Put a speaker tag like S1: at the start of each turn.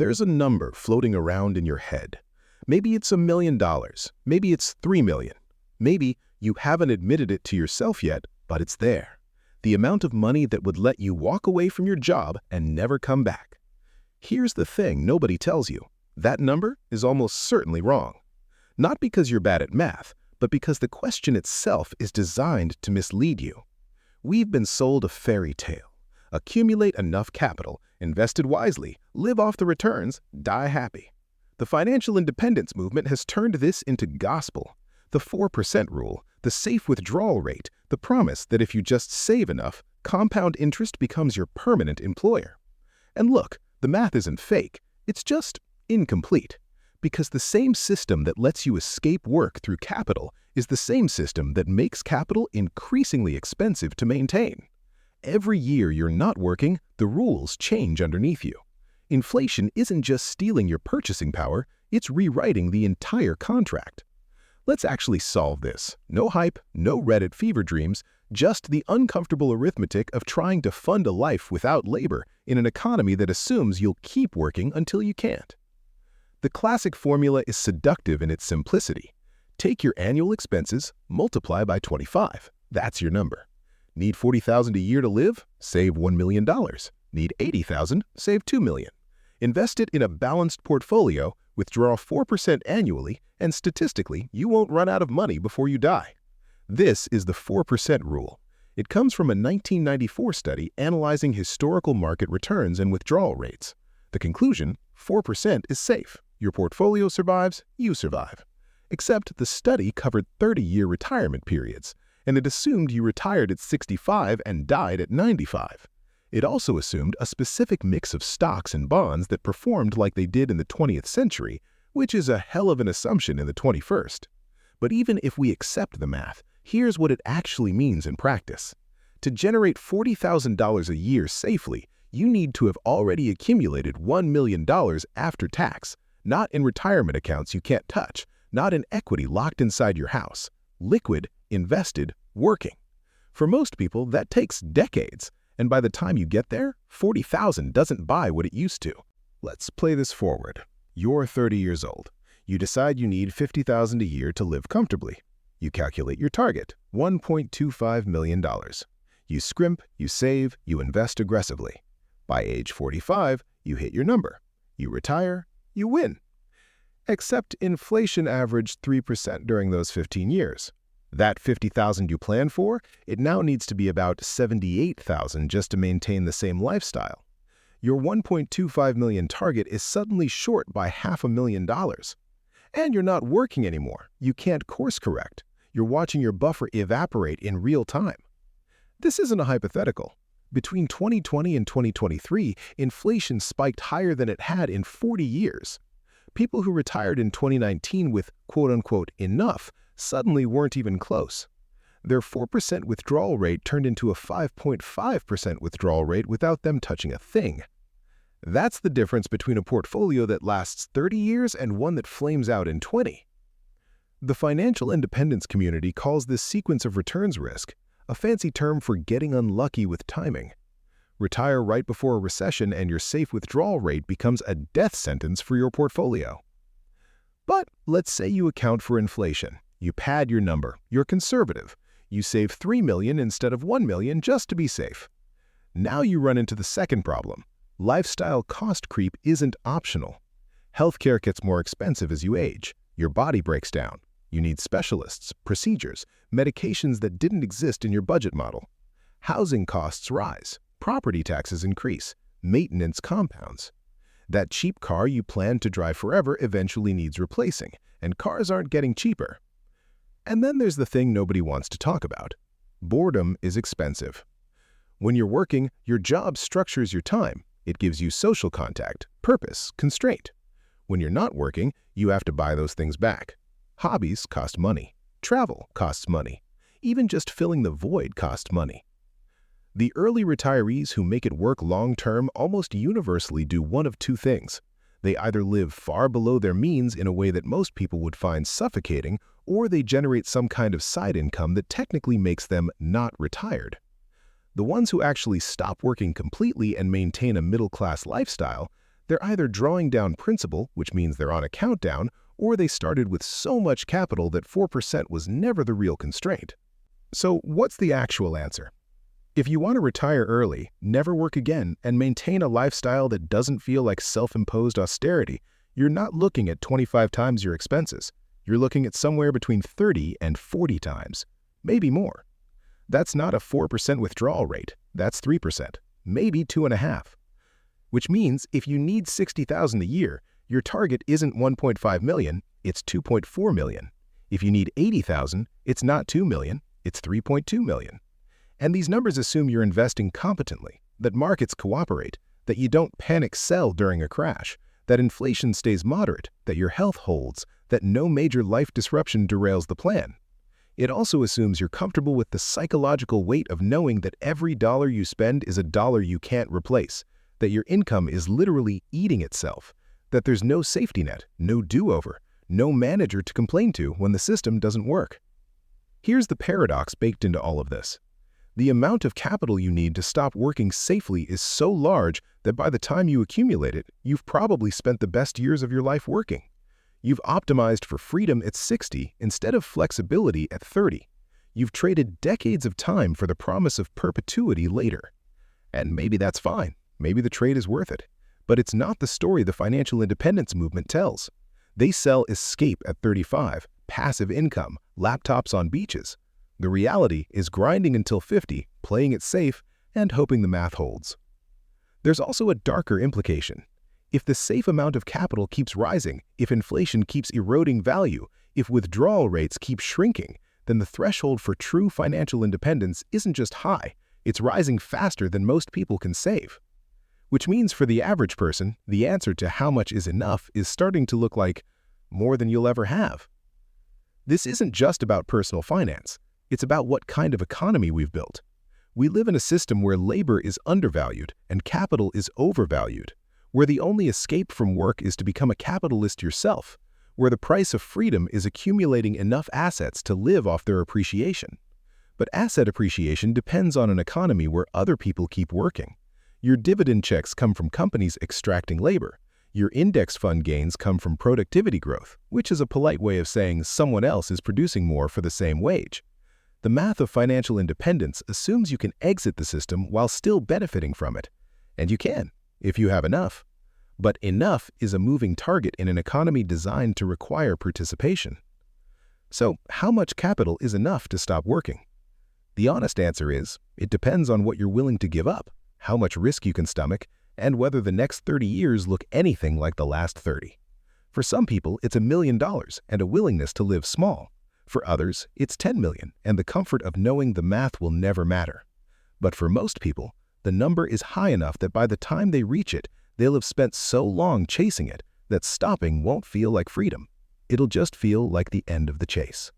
S1: There's a number floating around in your head. Maybe it's $1 million. Maybe it's 3 million. Maybe you haven't admitted it to yourself yet, but it's there. The amount of money that would let you walk away from your job and never come back. Here's the thing nobody tells you. That number is almost certainly wrong. Not because you're bad at math, but because the question itself is designed to mislead you. We've been sold a fairy tale. Accumulate enough capital, invest it wisely, live off the returns, die happy. The financial independence movement has turned this into gospel. The 4% rule, the safe withdrawal rate, the promise that if you just save enough, compound interest becomes your permanent employer. And look, the math isn't fake, it's just incomplete. Because the same system that lets you escape work through capital is the same system that makes capital increasingly expensive to maintain. Every year you're not working, the rules change underneath you. Inflation isn't just stealing your purchasing power, it's rewriting the entire contract. Let's actually solve this. No hype, no Reddit fever dreams, just the uncomfortable arithmetic of trying to fund a life without labor in an economy that assumes you'll keep working until you can't. The classic formula is seductive in its simplicity. Take your annual expenses, multiply by 25. That's your number. Need $40,000 a year to live? Save $1 million. Need $80,000? Save $2 million. Invest it in a balanced portfolio, withdraw 4% annually, and statistically, you won't run out of money before you die. This is the 4% rule. It comes from a 1994 study analyzing historical market returns and withdrawal rates. The conclusion, 4% is safe. Your portfolio survives, you survive. Except the study covered 30-year retirement periods, and it assumed you retired at 65 and died at 95. It also assumed a specific mix of stocks and bonds that performed like they did in the 20th century, which is a hell of an assumption in the 21st. But even if we accept the math, here's what it actually means in practice. To generate $40,000 a year safely, you need to have already accumulated $1 million after tax, not in retirement accounts you can't touch, not in equity locked inside your house. Liquid, invested, working. For most people, that takes decades, and by the time you get there, $40,000 doesn't buy what it used to. Let's play this forward. You're 30 years old. You decide you need $50,000 a year to live comfortably. You calculate your target, $1.25 million. You scrimp, you save, you invest aggressively. By age 45, you hit your number. You retire, you win. Except inflation averaged 3% during those 15 years. That $50,000 you planned for, it now needs to be about $78,000 just to maintain the same lifestyle. Your $1.25 million target is suddenly short by $500,000. And you're not working anymore. You can't course correct. You're watching your buffer evaporate in real time. This isn't a hypothetical. Between 2020 and 2023, inflation spiked higher than it had in 40 years. People who retired in 2019 with quote-unquote enough suddenly weren't even close. Their 4% withdrawal rate turned into a 5.5% withdrawal rate without them touching a thing. That's the difference between a portfolio that lasts 30 years and one that flames out in 20. The financial independence community calls this sequence of returns risk, a fancy term for getting unlucky with timing. Retire right before a recession and your safe withdrawal rate becomes a death sentence for your portfolio. But let's say you account for inflation. You pad your number. You're conservative. You save $3 million instead of $1 million just to be safe. Now you run into the second problem. Lifestyle cost creep isn't optional. Healthcare gets more expensive as you age. Your body breaks down. You need specialists, procedures, medications that didn't exist in your budget model. Housing costs rise. Property taxes increase. Maintenance compounds. That cheap car you planned to drive forever eventually needs replacing, and cars aren't getting cheaper. And then there's the thing nobody wants to talk about. Boredom is expensive. When you're working, your job structures your time. It gives you social contact, purpose, constraint. When you're not working, you have to buy those things back. Hobbies cost money. Travel costs money. Even just filling the void costs money. The early retirees who make it work long-term almost universally do one of two things. They either live far below their means in a way that most people would find suffocating, or they generate some kind of side income that technically makes them not retired. The ones who actually stop working completely and maintain a middle-class lifestyle, They're either drawing down principal, which means they're on a countdown, or they started with so much capital that 4% was never the real constraint. So what's the actual answer? If you want to retire early, never work again, and maintain a lifestyle that doesn't feel like self-imposed austerity, you're not looking at 25 times your expenses. You're looking at somewhere between 30 and 40 times, maybe more. That's not a 4% withdrawal rate, that's 3%, maybe 2.5%. Which means if you need $60,000 a year, your target isn't 1.5 million, it's 2.4 million. If you need $80,000, it's not 2 million, it's 3.2 million. And these numbers assume you're investing competently, that markets cooperate, that you don't panic sell during a crash, that inflation stays moderate, that your health holds, that no major life disruption derails the plan. It also assumes you're comfortable with the psychological weight of knowing that every dollar you spend is a dollar you can't replace, that your income is literally eating itself, that there's no safety net, no do-over, no manager to complain to when the system doesn't work. Here's the paradox baked into all of this. The amount of capital you need to stop working safely is so large that by the time you accumulate it, you've probably spent the best years of your life working. You've optimized for freedom at 60 instead of flexibility at 30. You've traded decades of time for the promise of perpetuity later. And maybe that's fine. Maybe the trade is worth it. But it's not the story the financial independence movement tells. They sell escape at 35, passive income, laptops on beaches. The reality is grinding until 50, playing it safe, and hoping the math holds. There's also a darker implication. If the safe amount of capital keeps rising, if inflation keeps eroding value, if withdrawal rates keep shrinking, then the threshold for true financial independence isn't just high, it's rising faster than most people can save. Which means for the average person, the answer to how much is enough is starting to look like more than you'll ever have. This isn't just about personal finance. It's about what kind of economy we've built. We live in a system where labor is undervalued and capital is overvalued, where the only escape from work is to become a capitalist yourself, where the price of freedom is accumulating enough assets to live off their appreciation. But asset appreciation depends on an economy where other people keep working. Your dividend checks come from companies extracting labor. Your index fund gains come from productivity growth, which is a polite way of saying someone else is producing more for the same wage. The math of financial independence assumes you can exit the system while still benefiting from it. And you can, if you have enough. But enough is a moving target in an economy designed to require participation. So, how much capital is enough to stop working? The honest answer is, it depends on what you're willing to give up, how much risk you can stomach, and whether the next 30 years look anything like the last 30. For some people, it's $1 million and a willingness to live small. For others, it's 10 million and the comfort of knowing the math will never matter. But for most people, the number is high enough that by the time they reach it, they'll have spent so long chasing it that stopping won't feel like freedom. It'll just feel like the end of the chase.